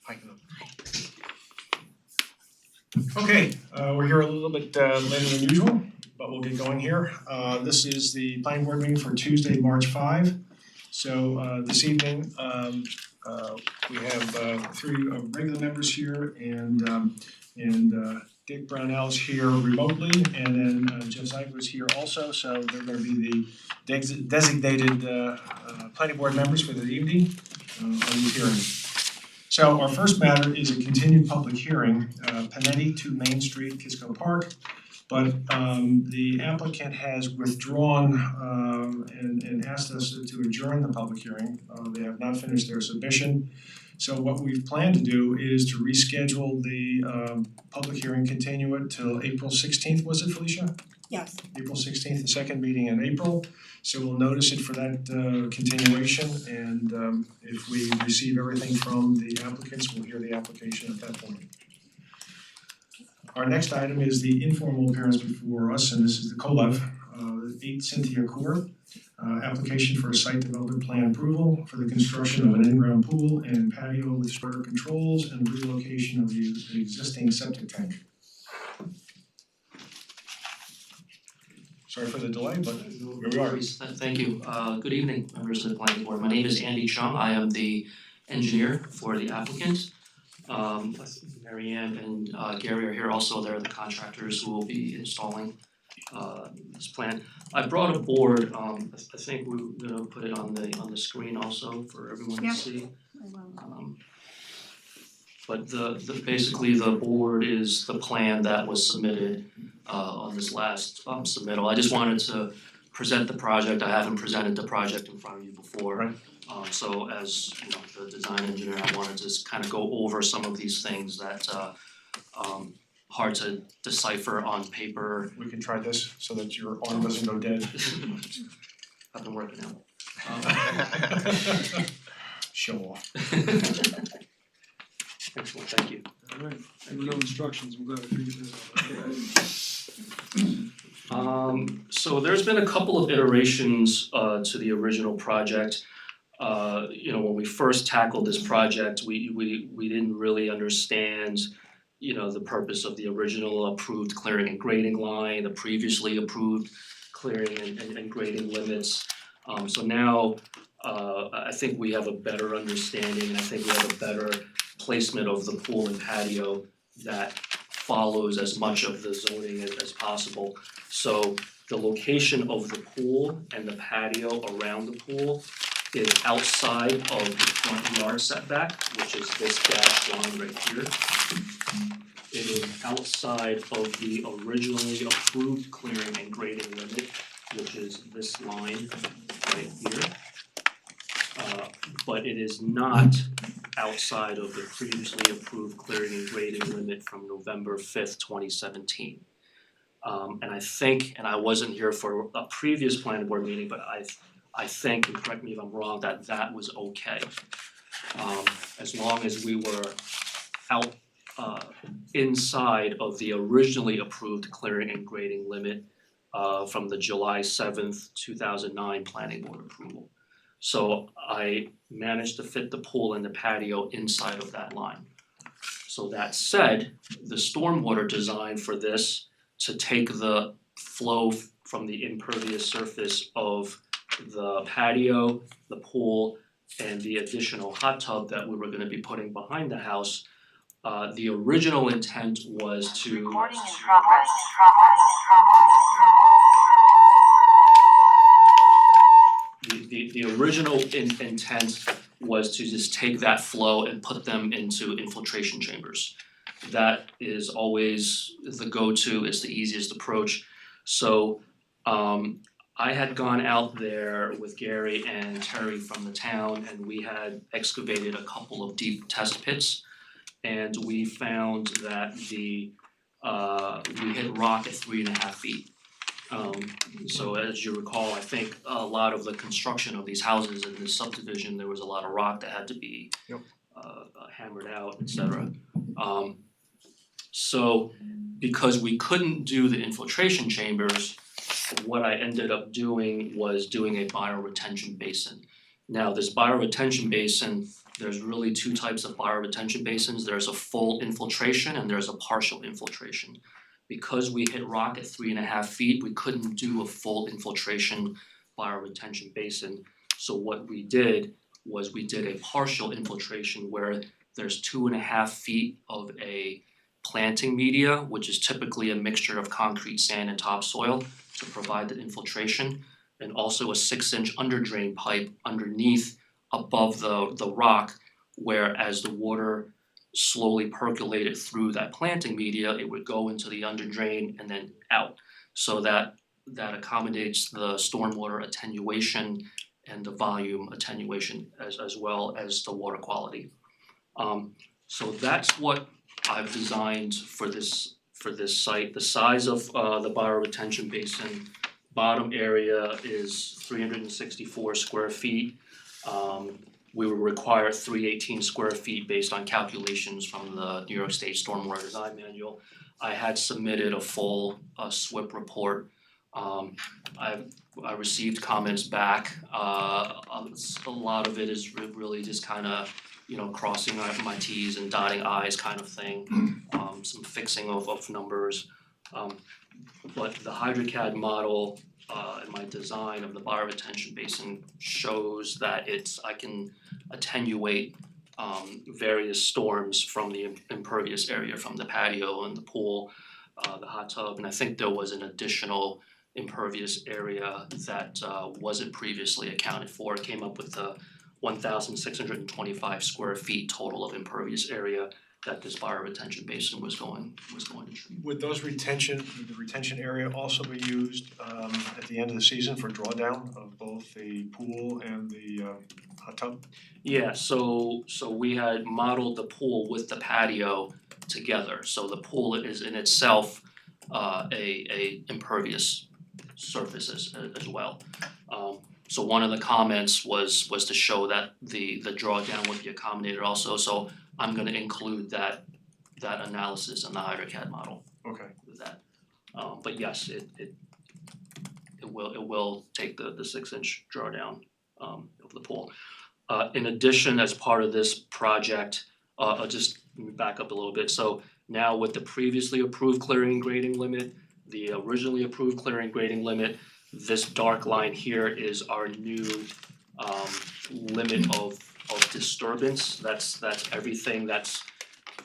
Hi. Okay, we're here a little bit later than usual, but we'll get going here. This is the planning board meeting for Tuesday, March 5. So this evening, we have three regular members here and Dick Brownell is here remotely, and then Jeff Ziegler is here also, so they're gonna be the designated planning board members for the evening on the hearing. So our first matter is a continued public hearing, Panetti to Main Street, Kisco Park. But the applicant has withdrawn and asked us to adjourn the public hearing. They have not finished their submission. So what we've planned to do is to reschedule the public hearing, continue it till April 16th, was it, Felicia? Yes. April 16th, the second meeting in April. So we'll notice it for that continuation, and if we receive everything from the applicants, we'll hear the application at that point. Our next item is the informal appearance before us, and this is the Kolev, 8 Cynthia Court. Application for a site development plan approval for the construction of an in-ground pool and patio with starter controls and relocation of the existing septic tank. Sorry for the delay, but here we are. Thank you. Good evening, members of the planning board. My name is Andy Chung. I am the engineer for the applicant. Mary Ann and Gary are here also. They're the contractors who will be installing this plan. I brought a board. I think we're gonna put it on the screen also for everyone to see. But basically the board is the plan that was submitted on this last submittal. I just wanted to present the project. I haven't presented the project in front of you before. Right. So as you know, the design engineer, I wanted to just kind of go over some of these things that hard to decipher on paper. We can try this so that your arm doesn't go dead. I've been working out. Show off. Excellent, thank you. Alright, and no instructions, we're gonna figure this out. So there's been a couple of iterations to the original project. When we first tackled this project, we didn't really understand, the purpose of the original approved clearing and grading line, the previously approved clearing and grading limits. So now I think we have a better understanding, and I think we have a better placement of the pool and patio that follows as much of the zoning as possible. So the location of the pool and the patio around the pool is outside of the front yard setback, which is this dashed line right here. It is outside of the originally approved clearing and grading limit, which is this line right here. But it is not outside of the previously approved clearing and grading limit from November 5th, 2017. And I think, and I wasn't here for a previous planning board meeting, but I think, and correct me if I'm wrong, that was okay. As long as we were out inside of the originally approved clearing and grading limit from the July 7th, 2009 planning board approval. So I managed to fit the pool and the patio inside of that line. So that said, the stormwater design for this to take the flow from the impervious surface of the patio, the pool, and the additional hot tub that we were gonna be putting behind the house, the original intent was to Recording in progress. The original intent was to just take that flow and put them into infiltration chambers. That is always the go-to, it's the easiest approach. So I had gone out there with Gary and Terry from the town, and we had excavated a couple of deep test pits, and we found that we hit rock at 3.5 feet. So as you recall, I think a lot of the construction of these houses in this subdivision, there was a lot of rock that had to be hammered out, etc. So because we couldn't do the infiltration chambers, what I ended up doing was doing a bioretention basin. Now, this bioretention basin, there's really two types of bioretention basins. There's a full infiltration and there's a partial infiltration. Because we hit rock at 3.5 feet, we couldn't do a full infiltration bioretention basin. So what we did was we did a partial infiltration where there's 2.5 feet of a planting media, which is typically a mixture of concrete, sand, and topsoil to provide the infiltration, and also a 6-inch underdrain pipe underneath above the rock, where as the water slowly percolated through that planting media, it would go into the underdrain and then out. So that accommodates the stormwater attenuation and the volume attenuation as well as the water quality. So that's what I've designed for this site. The size of the bioretention basin, bottom area is 364 square feet. We will require 318 square feet based on calculations from the New York State Stormwater Design Manual. I had submitted a full SWIP report. I received comments back. A lot of it is really just kinda, crossing my T's and dotting I's kind of thing. Some fixing of numbers. But the HydroCAD model in my design of the bioretention basin shows that I can attenuate various storms from the impervious area, from the patio and the pool, the hot tub, and I think there was an additional impervious area that wasn't previously accounted for. It came up with 1,625 square feet total of impervious area that this bioretention basin was going to treat. Would the retention area also be used at the end of the season for drawdown of both the pool and the hot tub? Yeah, so we had modeled the pool with the patio together. So the pool is in itself a impervious surface as well. So one of the comments was to show that the drawdown would be accommodated also. So I'm gonna include that analysis in the HydroCAD model Okay. with that. But yes, it will take the 6-inch drawdown of the pool. In addition, as part of this project, I'll just back up a little bit. So now with the previously approved clearing and grading limit, the originally approved clearing and grading limit, this dark line here is our new limit of disturbance. That's everything that's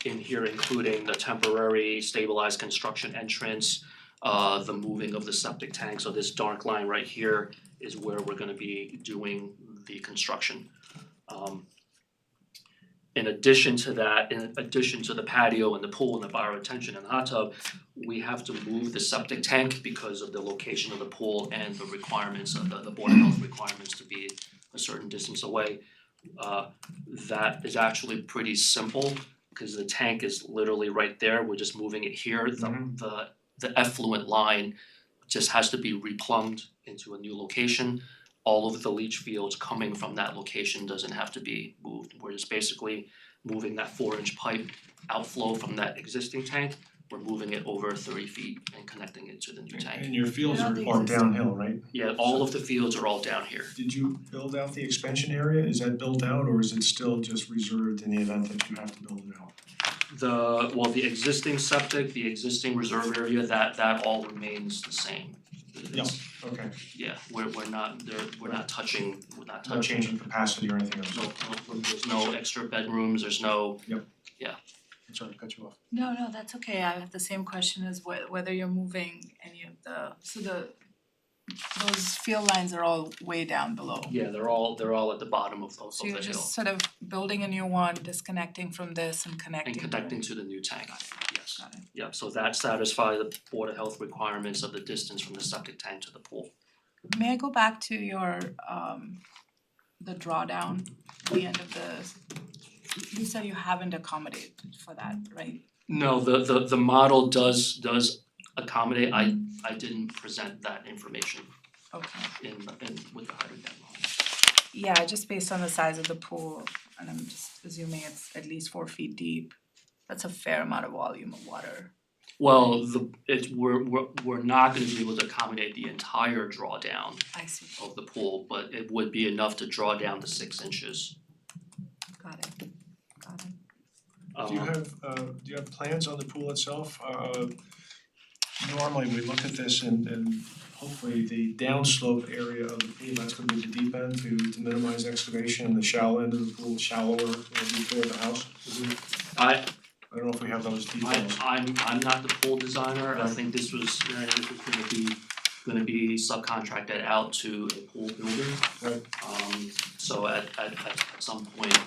in here, including the temporary stabilized construction entrance, the moving of the septic tank. So this dark line right here is where we're gonna be doing the construction. In addition to that, in addition to the patio and the pool and the bioretention and the hot tub, we have to move the septic tank because of the location of the pool and the requirements of the Board of Health requirements to be a certain distance away. That is actually pretty simple because the tank is literally right there. We're just moving it here. The effluent line just has to be replumbed into a new location. All of the leach fields coming from that location doesn't have to be moved. We're just basically moving that 4-inch pipe outflow from that existing tank. We're moving it over 30 feet and connecting it to the new tank. And your fields Yeah, are the downhill, right? Yeah, all of the fields are all down here. Did you build out the expansion area? Is that built out or is it still just reserved in the event that you have to build it out? The existing septic, the existing reserve area, that all remains the same. It's- Okay, Yeah, we're not touching, not changing capacity or anything else? there's no extra bedrooms, there's no, I'm sorry to cut you off. No, that's okay. I have the same question as whether you're moving any of those field lines are all way down below. yeah, they're all at the bottom of the So you're hill. just sort of building a new one, disconnecting from this and And connecting. connecting to the new tank, yes. Got it. Yeah, so that satisfies the Board of Health requirements of the distance from the septic tank to the pool. May I go back to your the drawdown, the end of you said you haven't accommodated for that, right? No, the model does accommodate, I didn't present that information Okay. in with the HydroCAD model. Yeah, just based on the size of the pool, and I'm just assuming it's at least 4 feet deep. That's a fair amount of volume of water. Well, we're not gonna be able to accommodate the entire drawdown I see, of the pool, but it would be enough to draw down to 6 inches. got it, got it. Do you have plans on the pool itself? Normally, we look at this and hopefully the downslope area of the pool, that's gonna be the deep end to minimize excavation, and the shallow end of the pool shallower will be toward the house. I don't know if we have those details. I'm not the pool designer, I think this was gonna be subcontracted out to a pool builder. Right. So at some point,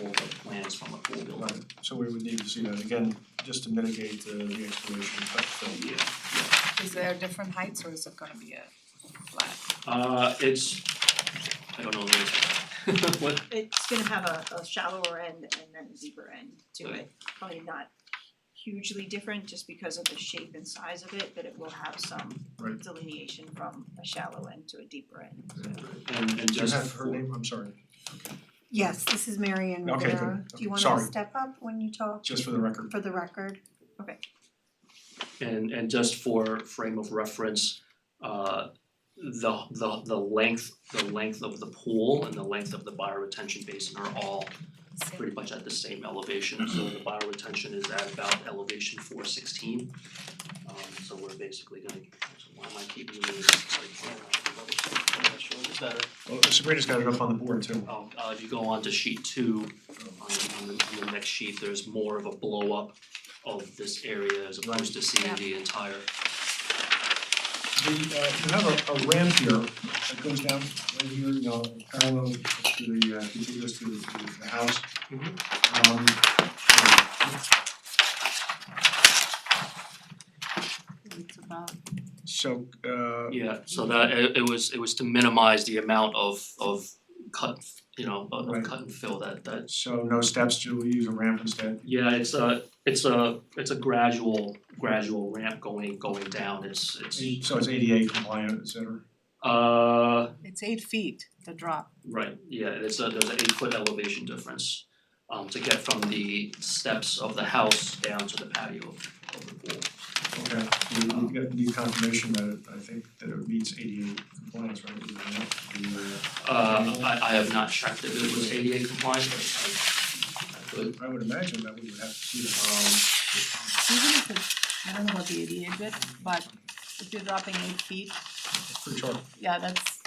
we'll get plans from a pool builder. Right, so we would need to see that again, just to mitigate the excavation cut fill. Yeah, Is there different heights or is it gonna be a flat? it's, I don't know the answer. What, It's gonna have a shallower end and then a deeper end to it, probably not hugely different just because of the shape and size of it, but it will have some Right. delineation from a shallow end to a deeper end. and Do you just have her for, name? I'm sorry, Yes, this is Mary Ann Okay, Rivera. good. Do you wanna Sorry. step up when you talk just for the record. for the record? and just for frame of reference, the length of the pool and the length of the bioretention basin are all pretty much at the same elevation, so the bioretention is at about elevation 416. So we're basically gonna, so why am I keeping this, it's better. Well, Sabrina's got it up on the board too. If you go on to sheet 2, on the next sheet, there's more of a blow up of this area as opposed to seeing the entire. You have a ramp here that goes down right here, you know, parallel to the contiguous to the house. It's about, So Yeah, so that it was to minimize the amount of cut, of Right. cut and fill that. so no steps, you'll use a ramp instead. Yeah, it's a gradual ramp going down, it's So it's ADA compliant, et cetera. it's 8 feet, the drop. right, yeah, there's an 8-foot elevation difference to get from the steps of the house down to the patio of the pool. Okay, you need confirmation that I think that it meets ADA compliance, right? with the ramp, I have not checked if it was ADA compliant, but I could. I would imagine that we would have to see that. Even if it's, I don't know about the ADA bit, but if you're dropping 8 feet, It's pretty short. yeah, that's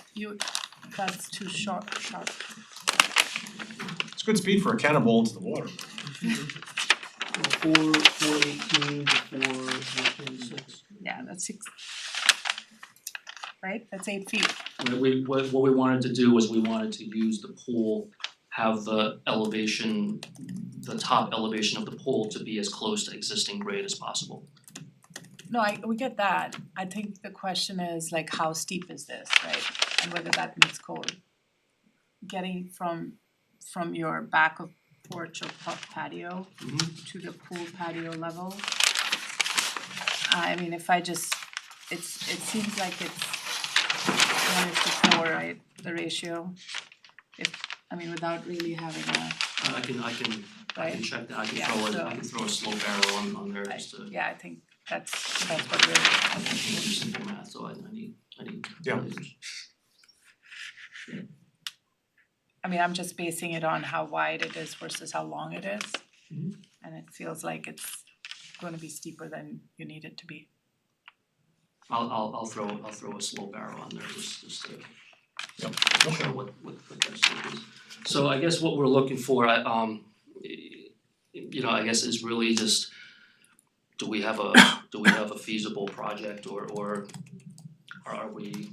too sharp. It's good speed for a cannonball into the water. 418 to 426. Yeah, that's 6. Right, that's 8 feet. What we wanted to do was we wanted to use the pool, have the elevation, the top elevation of the pool to be as close to existing grade as possible. No, we get that. I think the question is like how steep is this, right? And whether that meets code. Getting from your back of porch or patio to the pool patio level. I mean, if I just, it seems like it's 1:4, right, the ratio? Without really having a, I can right? check that, I Yeah, can throw a slow barrel on there just to, Yeah, I think that's what we're, I can do simple math, so I need. Yeah. I'm just basing it on how wide it is versus how long it is. Mhm. And it feels like it's gonna be steeper than you need it to be. I'll throw a slow barrel on there just to Okay. show what that slope is. So I guess what we're looking for, I guess is really just, do we have a feasible project or are we,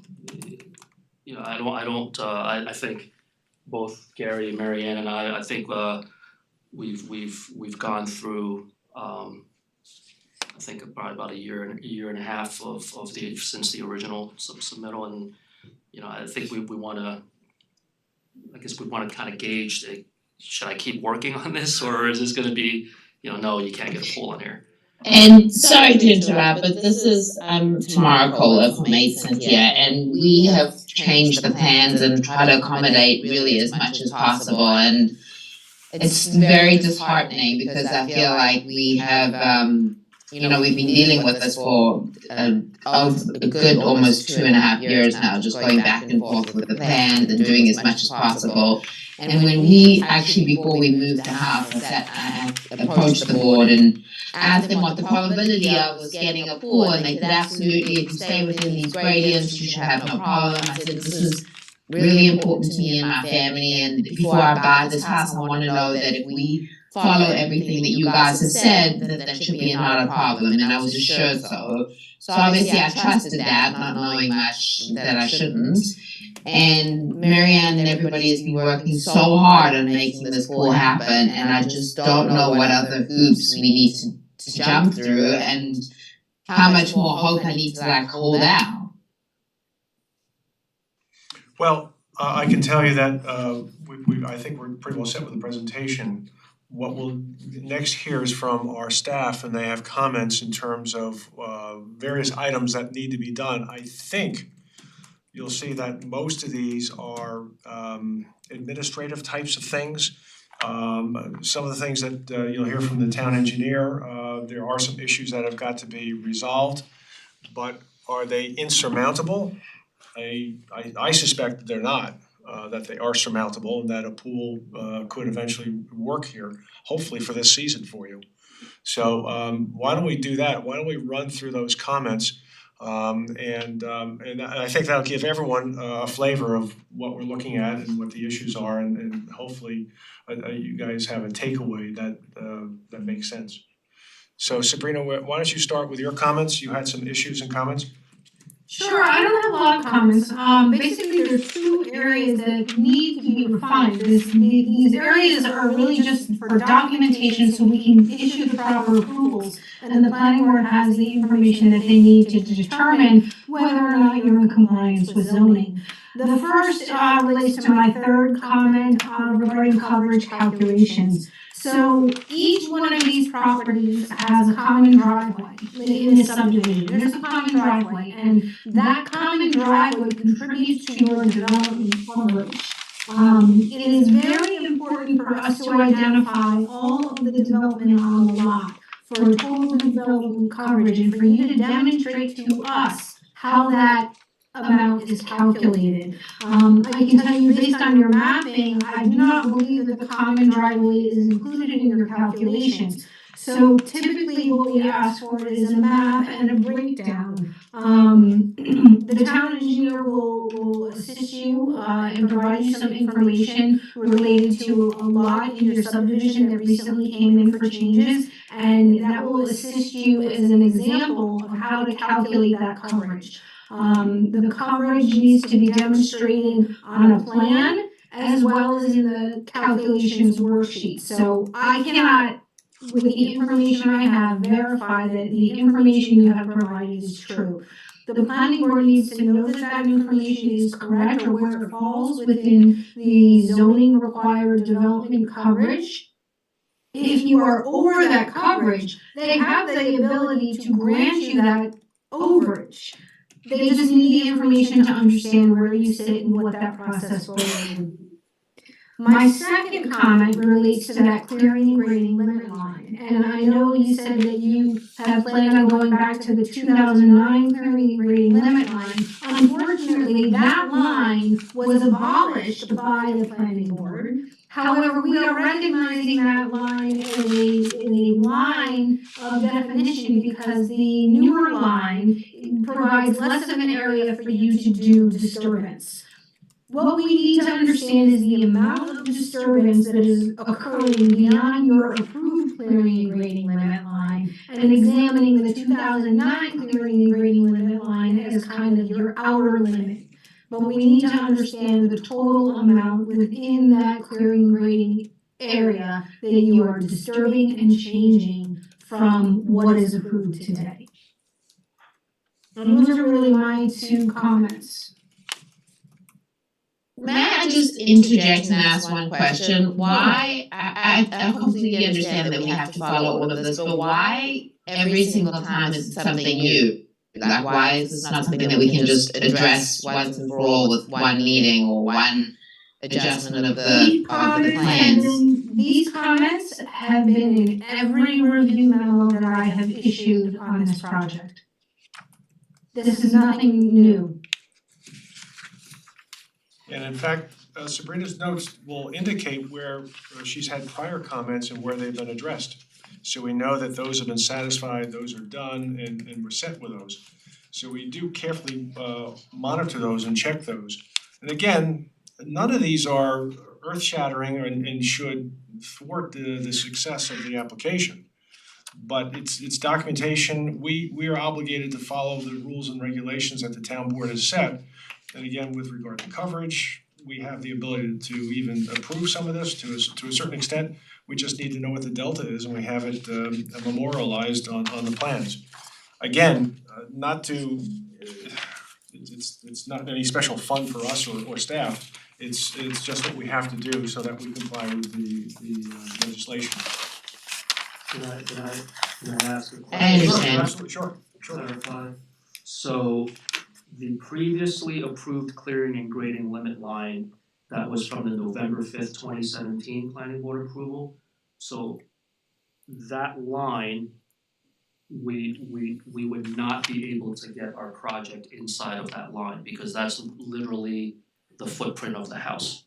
I think both Gary, Mary Ann and I think we've gone through I think probably about a year and a half of since the original submittal, and I think we wanna kind of gauge, should I keep working on this, or is this gonna be, no, you can't get a pool in here. And sorry to interrupt, but this is Tamara Kola from 8th Cynthia, and we have changed the plans and try to accommodate really as much as possible, and it's very disheartening because I feel like we have we've been dealing with this for a good almost 2.5 years now, just going back and forth with the plans and doing as much as possible. And when we actually, before we moved the house, I approached the board and asked them what the probability of was getting a pool, and they said absolutely, if you stay within these gradients, you should have no problem. I said, this is really important to me and my family, and before I buy this house, I want to know that if we follow everything that you guys have said, that should be not a problem, and I was assured so. So obviously I trusted that, not knowing much that I shouldn't. And Marianne and everybody has been working so hard on making this pool happen, and I just don't know what other hoops we need to jump through and how much more hope I need to hold out. Well, I can tell you that I think we're pretty well set with the presentation. What we'll next hear is from our staff, and they have comments in terms of various items that need to be done. I think you'll see that most of these are administrative types of things. Some of the things that you'll hear from the town engineer, there are some issues that have got to be resolved, but are they insurmountable? I suspect that they're not, that they are surmountable and that a pool could eventually work here, hopefully for this season for you. So why don't we do that? Why don't we run through those comments? And I think that'll give everyone a flavor of what we're looking at and what the issues are, and hopefully you guys have a takeaway that makes sense. So Sabrina, why don't you start with your comments? You had some issues and comments. Sure, I don't have a lot of comments. Basically, there's two areas that need to be refined. These areas are really just for documentation so we can issue the proper approvals, and the planning board has the information that they need to determine whether or not you're in compliance with zoning. The first relates to my third comment regarding coverage calculations. So each one of these properties has a common driveway in this subdivision. There's a common driveway, and that common driveway contributes to your development coverage. It is very important for us to identify all of the development on the lot for total development coverage, and for you to demonstrate to us how that amount is calculated. I can tell you, based on your mapping, I do not believe that the common driveway is included in your calculations. So typically what we ask for is a map and a breakdown. The town engineer will assist you and provide you some information related to a lot in your subdivision that recently came in for changes, and that will assist you as an example of how to calculate that coverage. The coverage needs to be demonstrated on a plan as well as in the calculations worksheet. So I cannot, with the information I have, verify that the information you have provided is true. The planning board needs to know that that information is correct or where it falls within the zoning required development coverage. If you are over that coverage, they have the ability to grant you that overage. They just need the information to understand where you sit and what that process will be. My second comment relates to that clearing and grading limit line. And I know you said that you have planned on going back to the 2009 clearing and grading limit line. Unfortunately, that line was abolished by the planning board. However, we are recognizing that line as a line of definition because the newer line provides less of an area for you to do disturbance. What we need to understand is the amount of disturbance that is occurring beyond your approved clearing and grading limit line, and examining the 2009 clearing and grading limit line as kind of your outer limit. But we need to understand the total amount within that clearing and grading area that you are disturbing and changing from what is approved today. And those are really my two comments. May I just interject and ask one question? Why, I completely understand that we have to follow all of this, but why every single time is it something new? Like, why is this not something that we can just address once and for all with one meeting or one adjustment of the plans? These comments have been in every review memo that I have issued on this project. This is nothing new. And in fact, Sabrina's notes will indicate where she's had prior comments and where they've been addressed. So we know that those have been satisfied, those are done, and we're set with those. So we do carefully monitor those and check those. And again, none of these are earth-shattering and should thwart the success of the application. But it's documentation, we are obligated to follow the rules and regulations that the town board has set. And again, with regard to coverage, we have the ability to even approve some of this to a certain extent. We just need to know what the delta is and we have it memorialized on the plans. Again, not to, it's not any special fun for us or staff. It's just what we have to do so that we comply with the legislation. Can I ask a question? I understand. Absolutely, sure. Clarify. So the previously approved clearing and grading limit line, that was from the November 5th, 2017 planning board approval. So that line, we would not be able to get our project inside of that line because that's literally the footprint of the house.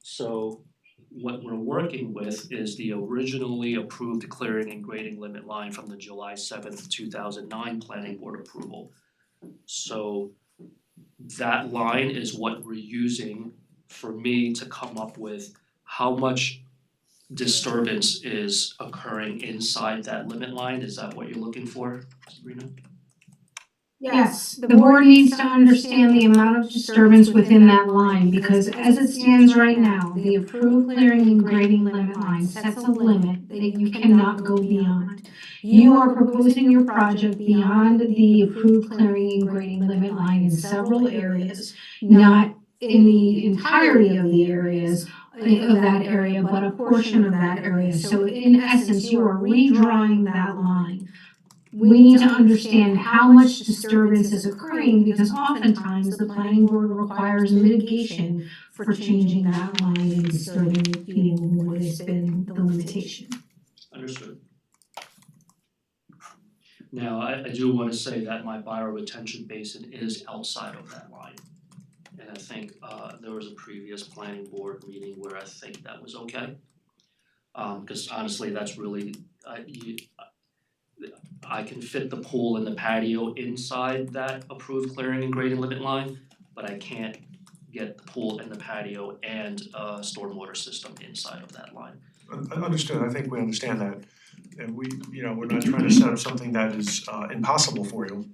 So what we're working with is the originally approved clearing and grading limit line from the July 7th, 2009 planning board approval. So that line is what we're using for me to come up with how much disturbance is occurring inside that limit line. Is that what you're looking for, Sabrina? Yes, the board needs to understand the amount of disturbance within that line because as it stands right now, the approved clearing and grading limit line sets a limit that you cannot go beyond. You are proposing your project beyond the approved clearing and grading limit line in several areas, not in the entirety of the areas of that area, but a portion of that area. So in essence, you are redrawing that line. We need to understand how much disturbance is occurring because oftentimes the planning board requires mitigation for changing that line and disturbing it being what has been the limitation. Understood. Now, I do wanna say that my bioretention basin is outside of that line. And I think there was a previous planning board meeting where I think that was okay. Cause honestly, that's really, I can fit the pool and the patio inside that approved clearing and grading limit line, but I can't get the pool and the patio and stormwater system inside of that line. Understood, I think we understand that. And we, we're not trying to set up something that is impossible for you.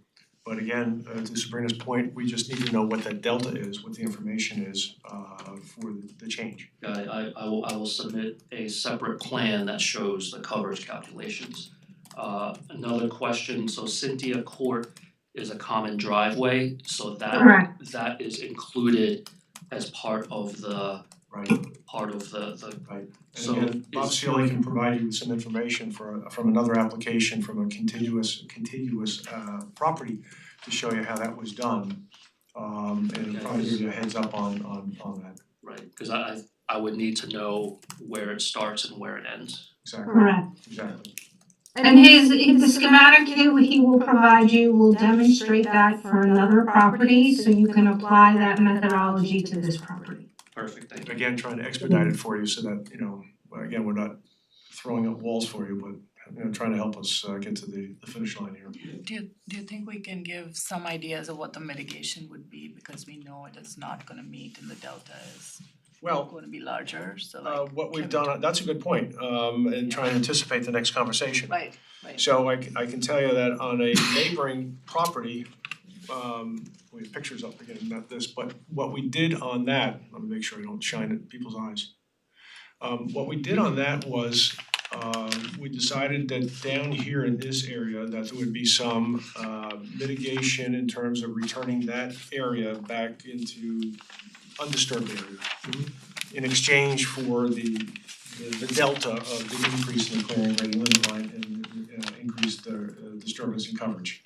But again, to Sabrina's point, we just need to know what that delta is, what the information is for the change. I will submit a separate plan that shows the coverage calculations. Another question, so Cynthia Court is a common driveway, so Correct. that is included as part of the Right. Right. So And again, Bob is- Sealy can provide you with some information from another application from a contiguous property to show you how that was done. And it'll probably give you a heads up on that. right, cause I would need to know where it starts and where it ends. Exactly, Correct. exactly. And the schematic he will provide you will demonstrate that for another property, so you can apply that methodology to this property. Perfect, thank you. Again, trying to expedite it for you so that, again, we're not throwing up walls for you, but trying to help us get to the finish line here. Do you think we can give some ideas of what the mitigation would be, because we know it is not gonna meet and the delta is Well, gonna be larger, so like. what we've can we- done, that's a good point, and trying to anticipate the next conversation. Right, right. So I can tell you that on a neighboring property, we have pictures up again, not this, but what we did on that, let me make sure I don't shine at people's eyes. What we did on that was, we decided that down here in this area, that there would be some mitigation in terms of returning that area back into undisturbed area. In exchange for the delta of the increase in the clearing rate limit line and increased disturbance and coverage.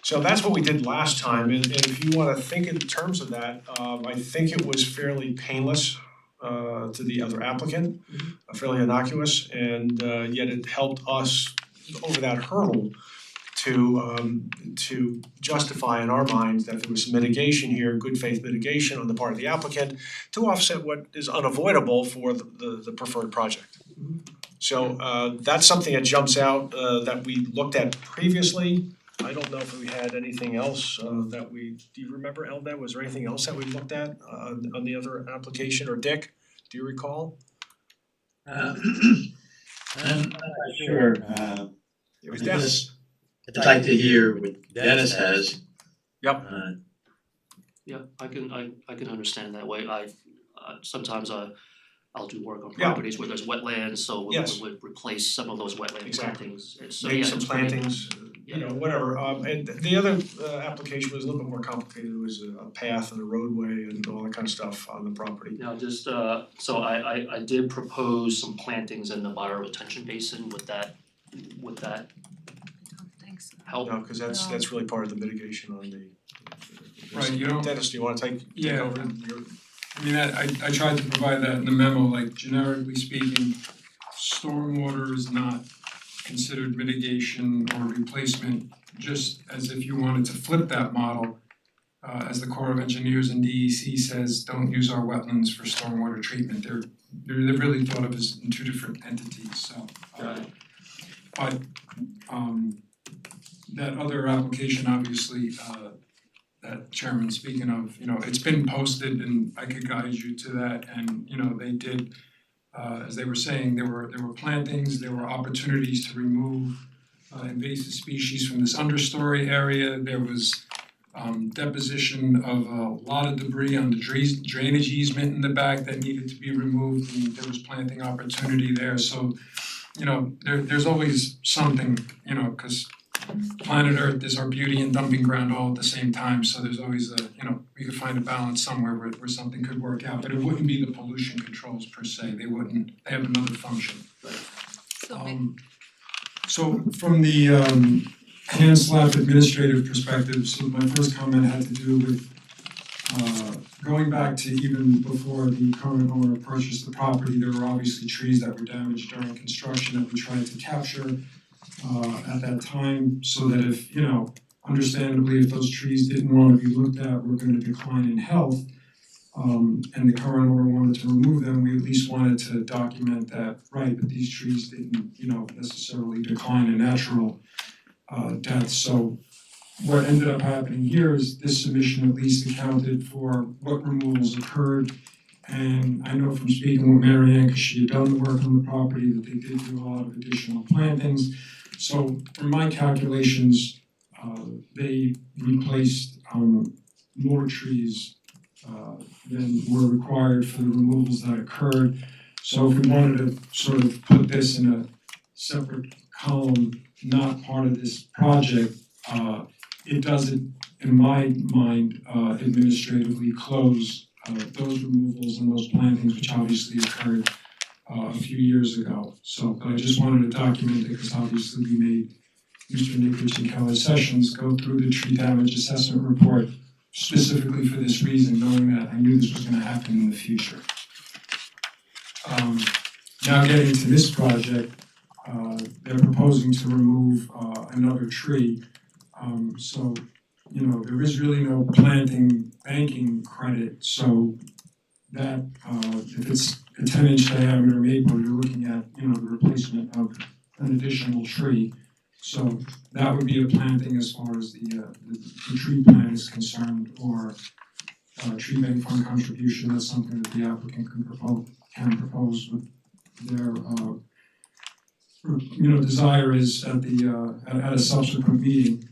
So that's what we did last time, and if you wanna think in terms of that, I think it was fairly painless to the other applicant. fairly innocuous, and yet it helped us over that hurdle to justify in our minds that there was some mitigation here, good faith mitigation on the part of the applicant to offset what is unavoidable for the preferred project. So that's something that jumps out that we looked at previously. I don't know if we had anything else that do you remember, Eldad, was there anything else that we looked at on the other application, or Dick, do you recall? I'm not sure, It was Dennis. because I'd like to hear what Dennis has. Yep. Yeah, I can understand that way. Sometimes I'll do work on Yeah. properties where there's wetlands, so we Yes. would replace some of those wetland Exactly. plantings. And so Maybe yeah, some it's pretty- plantings, you know, whatever. And the other application was a little bit more complicated. It was a path and a roadway and all that kind of stuff on the property. Now, just so I did propose some plantings in the bioretention basin. Would that Thanks. help? No, cause that's really part of the mitigation on the. Right, you don't- Dennis, do you wanna take Yeah. over your? I mean, I tried to provide that in the memo, like generically speaking, stormwater is not considered mitigation or replacement, just as if you wanted to flip that model. As the Corps of Engineers and DEC says, don't use our wetlands for stormwater treatment, they're really thought of as in two different entities, so. Got it. But that other application, obviously, that Chairman's speaking of, you know, it's been posted and I could guide you to that, and you know, they did, as they were saying, there were plantings, there were opportunities to remove invasive species from this understory area. There was deposition of a lot of debris on the drainage easement in the back that needed to be removed, and there was planting opportunity there. So, you know, there's always something, you know, 'cause planet Earth is our beauty and dumping ground all at the same time, so there's always we could find a balance somewhere where something could work out, but it wouldn't be the pollution controls per se, they have another function. So from the hand slap administrative perspective, so my first comment had to do with going back to even before the current owner purchased the property, there were obviously trees that were damaged during construction that we tried to capture at that time, so that if, you know, understandably, if those trees didn't want to be looked at, were gonna decline in health, and the current owner wanted to remove them, we at least wanted to document that, right, but these trees didn't, you know, necessarily decline in natural death. So what ended up happening here is this submission at least accounted for what removals occurred. And I know from speaking with Mary Ann, because she had done the work on the property, that they did do a lot of additional plantings. So from my calculations, they replaced more trees than were required for the removals that occurred. So if we wanted to sort of put this in a separate column, not part of this project, it doesn't, in my mind, administratively close those removals and those plantings, which obviously occurred a few years ago. So, but I just wanted to document it because obviously we made Mr. Nickich and Keller Sessions go through the tree damage assessment report specifically for this reason, knowing that I knew this was gonna happen in the future. Now getting to this project, they're proposing to remove another tree. So, you know, there is really no planting banking credit, so that if it's a 10-inch diameter maple, you're looking at, you know, the replacement of an additional tree. So that would be a planting as far as the tree plant is concerned, or tree bank fund contribution. That's something that the applicant can propose with their desire is at the at a subsequent meeting.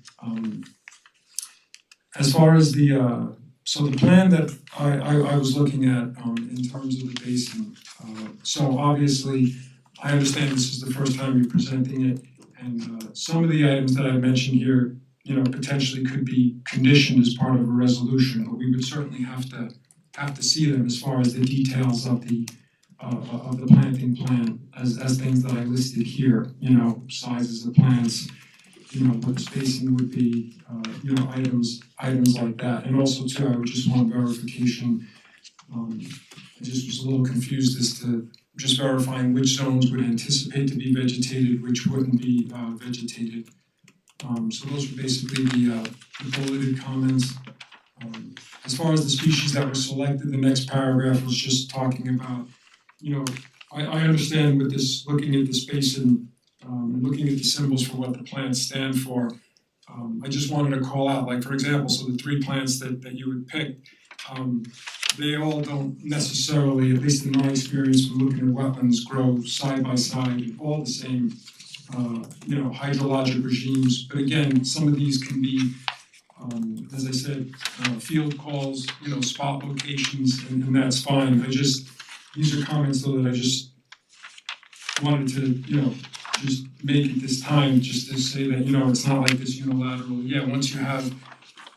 As far as the so the plan that I was looking at in terms of the basin, so obviously I understand this is the first time you're presenting it, and some of the items that I mentioned here, you know, potentially could be conditioned as part of a resolution, but we would certainly have to see them as far as the details of the planting plan as things that I listed here, you know, sizes of plants, you know, what the spacing would be, you know, items like that. And also too, I would just want verification, I just was a little confused as to just verifying which zones would anticipate to be vegetated, which wouldn't be vegetated. So those were basically the bulleted comments. As far as the species that were selected, the next paragraph was just talking about, I understand with this, looking at this basin, and looking at the symbols for what the plants stand for. I just wanted to call out, like for example, so the 3 plants that you would pick, they all don't necessarily, at least in my experience from looking at wetlands, grow side by side in all the same hydrologic regimes. But again, some of these can be, as I said, field calls, spot locations, and that's fine. These are comments though that I just wanted to, just make it this time, just to say that, it's not like this unilateral, once you have,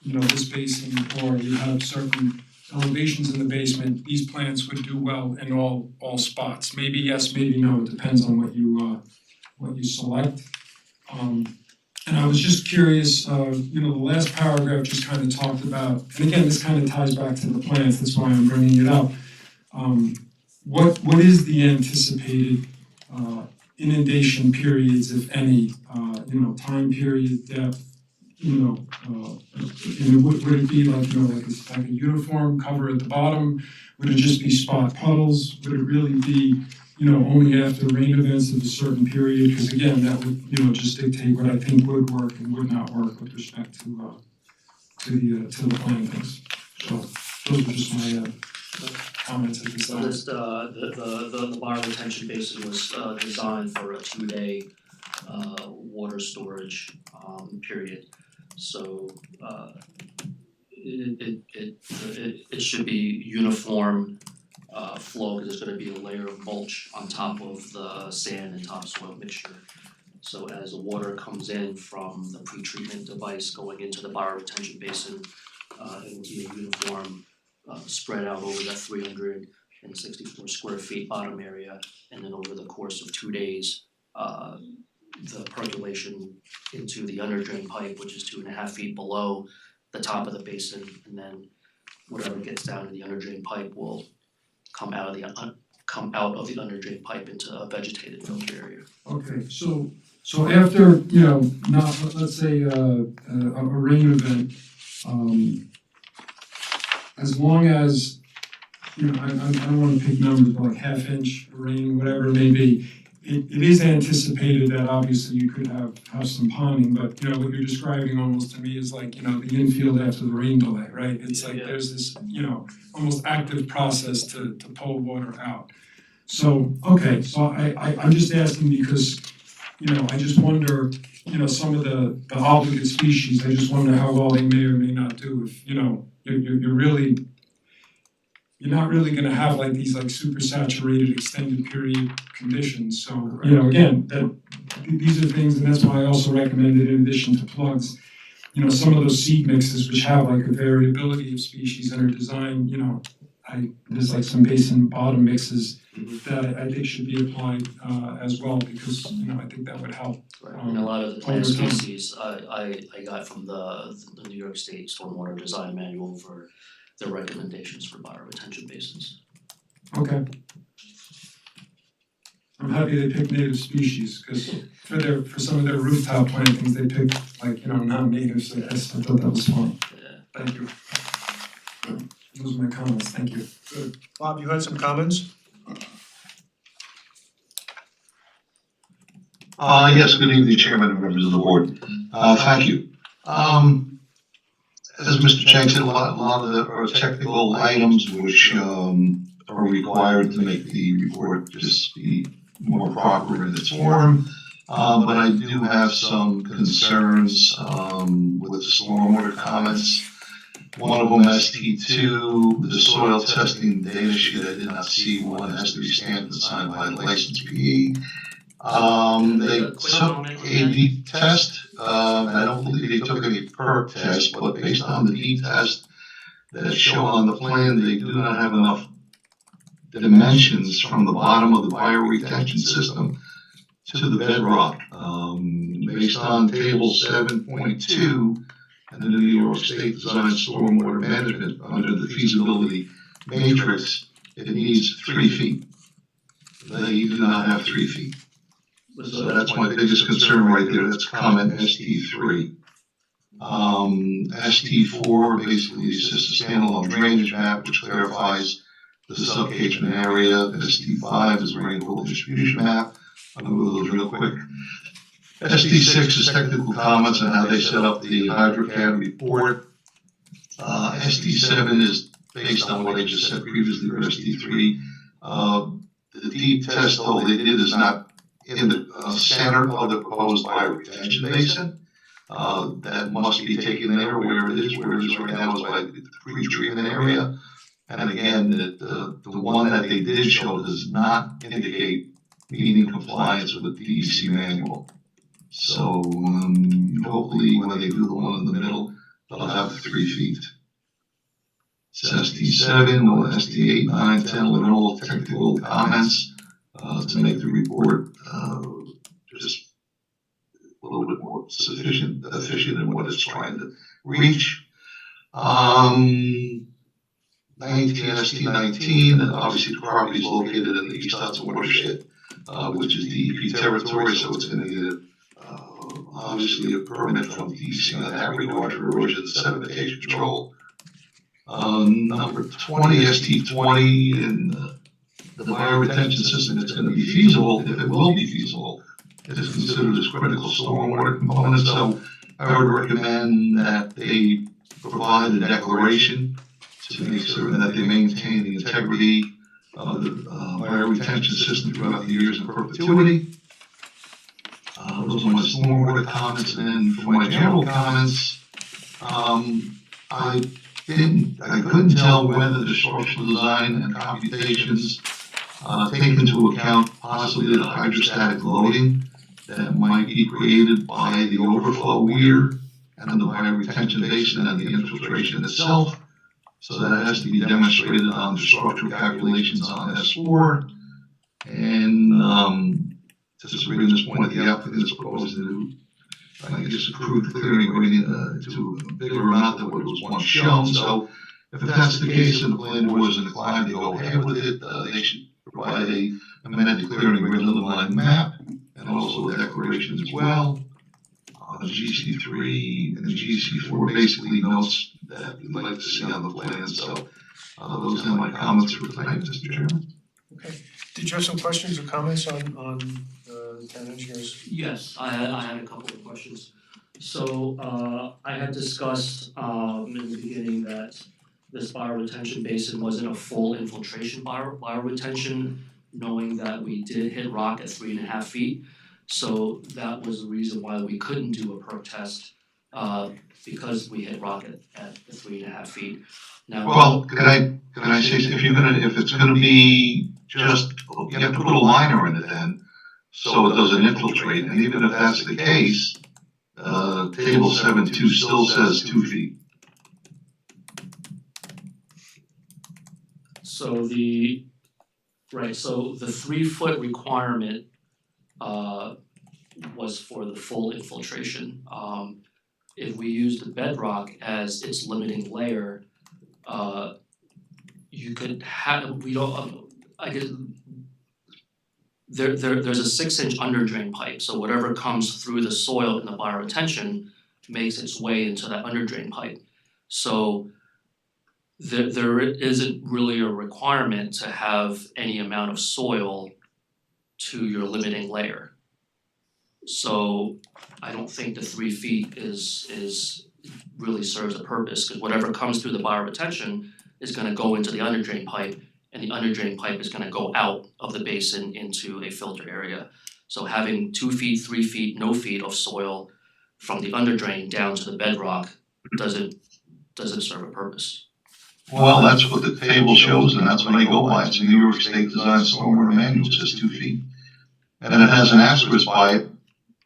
this basin or you have certain elevations in the basement, these plants would do well in all spots. Maybe yes, maybe no, it depends on what you select. And I was just curious, the last paragraph just kind of talked about, and again, this kind of ties back to the plants, that's why I'm bringing it up. What is the anticipated inundation periods, if any, time period, depth, and would it be like, like a uniform cover at the bottom? Would it just be spot puddles? Would it really be, only after rain events of a certain period? Because again, that would, just dictate what I think would work and would not work with respect to the plantings. So those are just my comments at this So time. this, the bottom retention basin was designed for a 2-day water storage period. So it should be uniform flow, because there's gonna be a layer of mulch on top of the sand and topsoil mixture. So as the water comes in from the pre-treatment device going into the bottom retention basin, it will be a uniform spread out over that 364 square feet bottom area, and then over the course of 2 days, the percolation into the under drain pipe, which is 2.5 feet below the top of the basin, and then whatever gets down to the under drain pipe will come out of the under drain pipe into a vegetated filter area. Okay, so after, not, let's say, a rain event, as long as, I don't wanna pick numbers, but like half-inch rain, whatever it may be, it is anticipated that obviously you could have some ponding, but, what you're describing almost to me is like, the infield after the rain delay, right? It's like there's this, almost active process to pull water out. So, okay, so I'm just asking because, I just wonder, some of the obligate species, I just wonder how well they may or may not do if, you're not really gonna have like these like super saturated extended period conditions. So, again, these are things, and that's why I also recommended, in addition to plugs, some of those seed mixes which have like a variability of species and are designed, there's like some basin bottom mixes that I think should be applied as well, because I think that would help. And a lot of the plant species I got from the New York State Stormwater Design Manual for their recommendations for bottom retention basins. Okay. I'm happy they picked native species, because for some of their rooftop plantings, they picked like, non-natives, so I thought that was fun. Yeah. Thank you. Those are my comments, thank you. Good. Bob, you had some comments? Yes, good evening, Chairman and members of the board. Thank you. As Mr. Chang said, a lot of the technical items which are required to make the report just be more proper in its form. But I do have some concerns with the stormwater comments. One of them, ST2, the soil testing data sheet, I did not see one has to be stamped and signed by the licensed PE. They took a deep test, and I don't believe they took any perk test, but based on the deep test that's shown on the plan, they do not have enough dimensions from the bottom of the bioretention system to the bedrock. Based on table 7.2 and the New York State Design Stormwater Management under the feasibility matrix, it needs 3 feet. they do not have 3 feet. So that's my biggest concern right there, that's comment ST3. ST4 basically is just a standalone drainage map which clarifies the sub-catchment area. ST5 is a rainfall distribution map. I'll go over those real quick. ST6 is technical comments on how they set up the HydroCAD report. ST7 is based on what I just said previously for ST3. The deep test hole they did is not in the center of the proposed bioretention basin. That must be taken there where it is right now is by the pre-treatment area. And again, the one that they did show does not indicate meeting compliance with the DEC manual. So hopefully when they do the one in the middle, they'll have the 3 feet. It's ST7 or ST8, 9, 10, 11, all technical comments to make the report just a little bit more efficient in what it's trying to reach. 19, and obviously the property is located in the East Hudson watershed, which is DEP territory, so it's going to get obviously a permit from DEC on that regard for erosion and sedimentation control. Number 20, ST20, and the bioretention system is going to be feasible, if it will be feasible. It is considered as critical stormwater component, so I would recommend that they provide a declaration to make certain that they maintain the integrity of the bioretention system throughout the years in perpetuity. Those are my stormwater comments, and then for my general comments, I couldn't tell whether the structural design and computations take into account possibly the hydrostatic loading that might be created by the overflow weir and the bioretention basin and the infiltration itself. So that has to be demonstrated on the structural calculations on S4. And just to bring this point, the applicant is proposing to, I guess, approve the clearing gradient to a bigger amount than what was once shown. So if that's the case and the planning board is inclined to go ahead with it, they should provide a amended clearing gradient line map and also a declaration as well. The GC3 and the GC4 basically notes that we'd like to see on the plan. So those are my comments for tonight, Mr. Chairman. Okay. Did you have some questions or comments on the town engineers? Yes, I had a couple of questions. So I had discussed in the beginning that this bioretention basin wasn't a full infiltration bioretention, knowing that we did hit rock at 3.5 feet. So that was the reason why we couldn't do a perk test because we hit rock at 3.5 feet. Now, well, can I say if it's gonna be just, you have to put a liner in it then, so it doesn't infiltrate. And even if that's the case, table 7.2 still says 2 feet. So the 3-foot requirement was for the full infiltration. If we use the bedrock as its limiting layer, you could have, I guess, there's a 6-inch underdrain pipe, so whatever comes through the soil in the bioretention makes its way into that underdrain pipe. So there isn't really a requirement to have any amount of soil to your limiting layer. So I don't think the 3 feet is really serves a purpose, because whatever comes through the bioretention is gonna go into the underdrain pipe, and the underdrain pipe is gonna go out of the basin into a filter area. So having 2 feet, 3 feet, no feet of soil from the underdrain down to the bedrock doesn't serve a purpose. Well, that's what the table shows, and that's what I go by. It's a New York State Design Stormwater Manual, it says 2 feet. And it has an asterisk by it,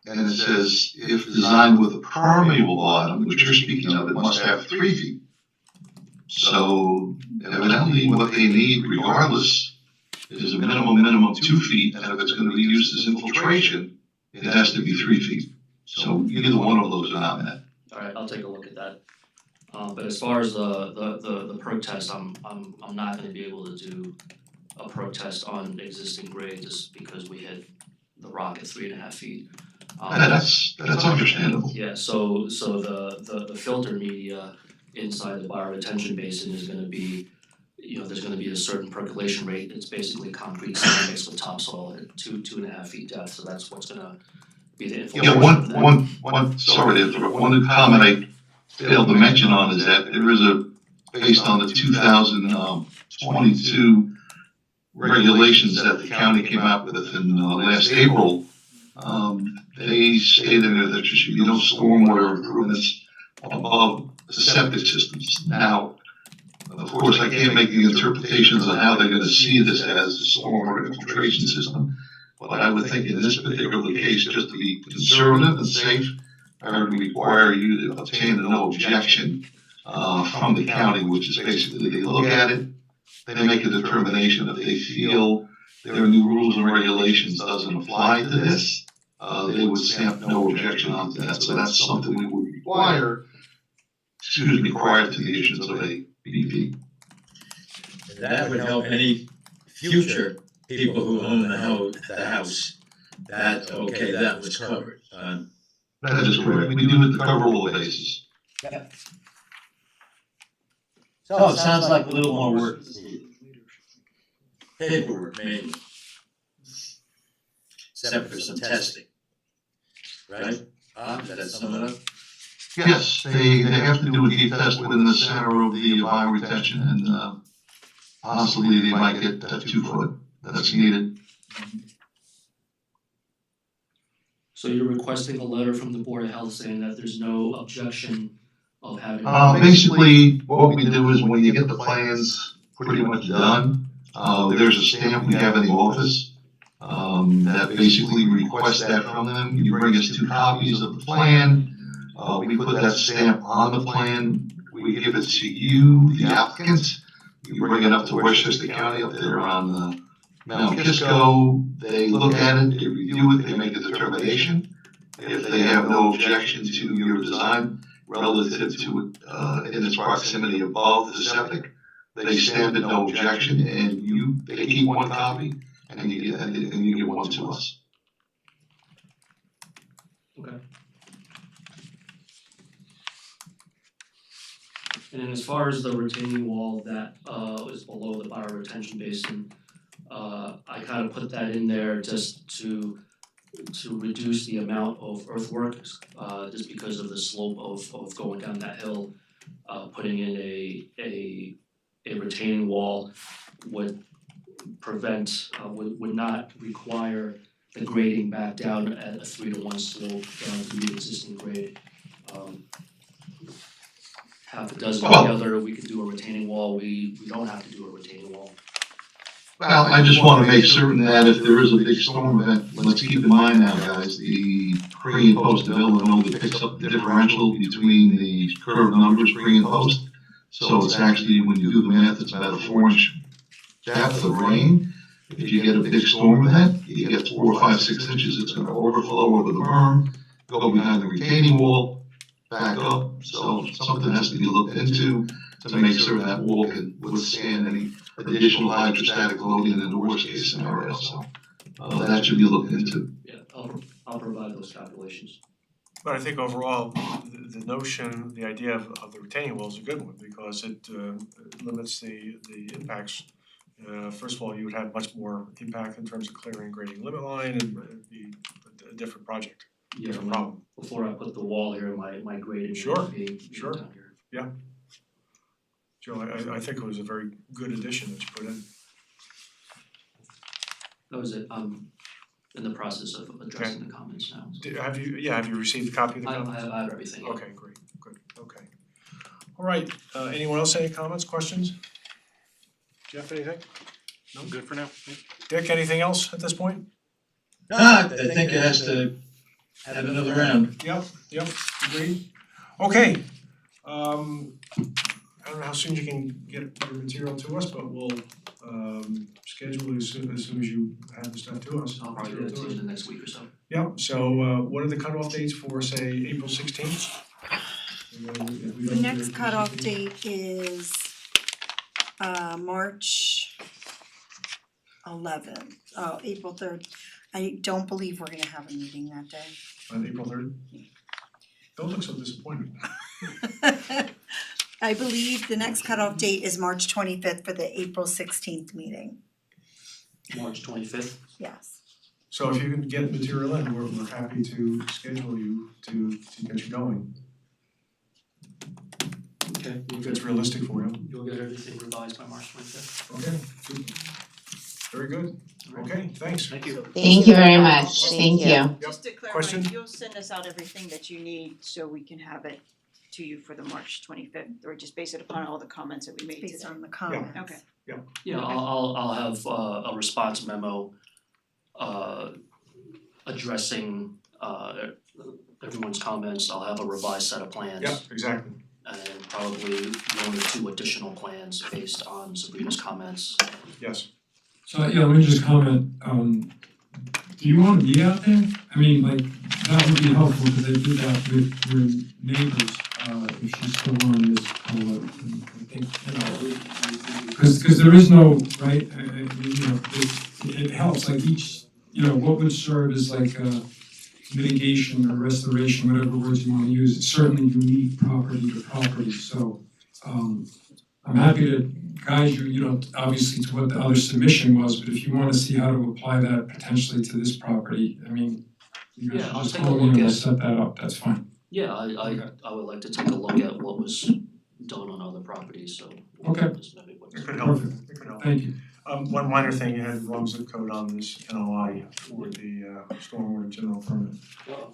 and it says, if designed with a permeable bottom, which you're speaking of, it must have 3 feet. So evidently what they need regardless is a minimum 2 feet, and if it's gonna be used as infiltration, it has to be 3 feet. So either one of those are not met. Alright, I'll take a look at that. But as far as the perk test, I'm not gonna be able to do a protest on existing grade just because we hit the rock at 3.5 feet. That's understandable. Yeah, so the filter media inside the bioretention basin is gonna be, there's gonna be a certain percolation rate. It's basically concrete sand mixed with topsoil at 2.5 feet depth, so that's what's gonna be the infiltration. One, sorry to interrupt, one comment I failed to mention on is that there is based on the 2022 regulations that the county came out with in last April, they stated there that there should be no stormwater improvements above the septic systems. Now, of course, I can't make the interpretations on how they're gonna see this as a stormwater infiltration system, but I would think in this particular case, just to be conservative and safe, I would require you to obtain a no objection from the county, which is basically they look at it, they make a determination if they feel their new rules and regulations doesn't apply to this, they would stamp no objection onto that. So that's something we would require, prior to the issuance of a BP. That would help any future people who own the house, that, okay, that was covered. That is correct. We do it to cover all bases. So it sounds like a little more work. Paperwork, maybe. Except for some testing. Right? Does that sum it up? Yes, they have to do a deep test within the center of the bioretention, and possibly they might get 2 foot that's needed. So you're requesting a letter from the Board of Health saying that there's no objection of having. Basically, what we do is when you get the plans pretty much done, there's a stamp we have in the office that basically requests that from them. You bring us 2 copies of the plan. We put that stamp on the plan. We give it to you, the applicant. You bring it up to Westchester County up there on Mount Kisco. They look at it, they review it, they make a determination. If they have no objection to your design relative to it in its proximity above the septic, they stamp it no objection, and they keep 1 copy, and you give 1 to us. Okay. And then as far as the retaining wall that is below the bioretention basin, I kind of put that in there just to reduce the amount of earthwork, just because of the slope of going down that hill. Putting in a retaining wall would prevent, would not require the grading back down at a 3-to-1 slope down to the existing grade. Half a dozen of the other, we could do a retaining wall, we don't have to do a retaining wall. Well, I just want to make certain that if there is a big storm event, let's keep in mind now, guys, the pre and post development only picks up the differential between the curve numbers pre and post. So it's actually, when you do the math, it's about a 4-inch depth of rain. If you get a big storm event, you get 4, 5, 6 inches, it's going to overflow over the berm, go behind the retaining wall, back up. So something has to be looked into to make sure that wall can withstand any additional hydrostatic loading in the worst case scenario. So that should be looked into. Yeah, I'll provide those calculations. But I think overall, the notion, the idea of the retaining wall is a good one because it limits the impacts. First of all, you would have much more impact in terms of clearing and grading limit line, and it'd be a different project, different problem. Before I put the wall here, my grading Sure, would be sure. down here. Joe, I think it was a very good addition that you put in. That was it, I'm in the process of addressing the comments now. Have you received a copy of the I comments? have everything. Okay, great, good, okay. All right, anyone else, any comments, questions? Jeff, anything? No, good for now. Dick, anything else at this point? I think it has to have another round. Yep, agreed. Okay, I don't know how soon you can get your material to us, but we'll schedule as soon as you have the stuff to us. I'll probably get it to you in the next week or so. Yeah, so what are the cutoff dates for, say, April 16th? The next cutoff date is March April 3rd. I don't believe we're gonna have a meeting that day. On April 3rd? Don't look so disappointed. I believe the next cutoff date is March 25th for the April 16th meeting. March 25th. Yes. So if you can get material in, we're happy to schedule you to get you going, Okay. if it's realistic for you. You'll get everything revised by March 25th. Okay, good. Very good. Okay, thanks. Thank you. Thank you very much, thank you. Just to clarify, Question? you'll send us out everything that you need so we can have it to you for the March 25th, or just base it upon all the comments that we made today? Based on the comments. Okay. Yeah, I'll have a response memo addressing everyone's comments. I'll have a revised set of plans. Yeah, exactly. And probably 1 or 2 additional plans based on Sabrina's comments. Yes. So, yeah, let me just comment, do you wanna be out there? I mean, like, that would be helpful, because they did that with your neighbors, if she's still on this call, I think, you know, cause there is no, right, I mean, you know, it helps, like each, you know, what would serve as like mitigation or restoration, whatever words you wanna use, it's certainly unique property to property, so, I'm happy to guide you, you know, obviously to what the other submission was, but if you wanna see how to apply that potentially to this property, I mean, you guys Yeah, should I'll just take a call me look and we'll at- set that up, that's fine. Yeah, I would like to take a look at what was done on other properties, so. Okay. just maybe what's- It could help, Perfect. it could help. Thank you. One minor thing, you had the wrong zip code on this NOI for the stormwater general permit. Oh,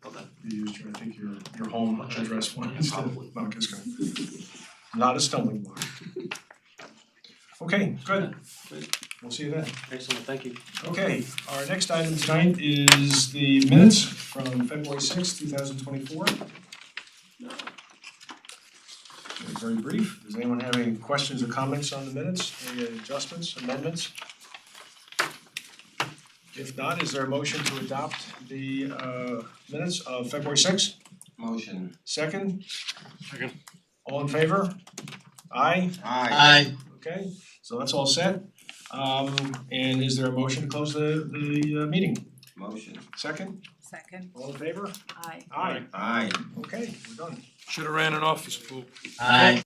okay. You used I think your home address one Yeah, instead probably. of Mount Kisco. Not a stumbling block. Okay, good. Great. We'll see you then. Excellent, thank you. Okay, our next item tonight is the minutes from February 6th, 2024. Very brief. Does anyone have any questions or comments on the minutes, any adjustments, amendments? If not, is there a motion to adopt the minutes of February 6th? Motion. Second? Second. All in favor? Aye? Aye. Okay, so that's all set. And is there a motion to close the meeting? Motion. Second? Second, All in favor? aye. Aye. Aye. Okay, we're done. Should have ran an office pool. Aye.